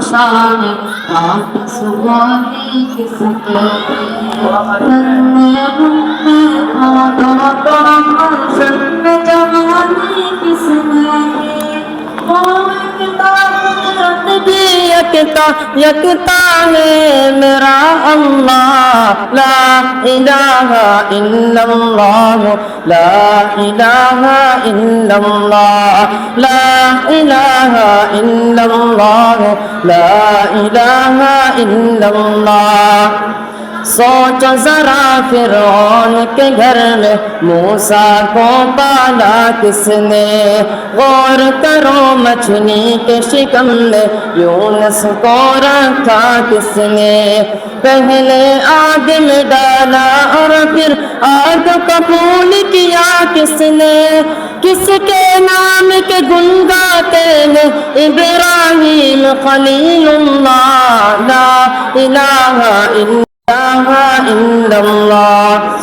شان واپس والی کس نے جوانی کس نے یکتا ہے میرا اللہ لا الہ الا اللہ لا الہ الا اللہ لا الہ الا اللہ لا الہ الا اللہ سوچ ذرا فرعون کے گھر میں موسیٰ کو پالا کس نے غور کرو مچھلی کے شکم میں یونس کو رکھا کس نے پہلے آگ میں ڈالا اور پھر آگ کا پھول کیا کس نے کس کے نام کے گن گاتے ہیں ابراہیم خلیل اللہ لا الہ الا اللہ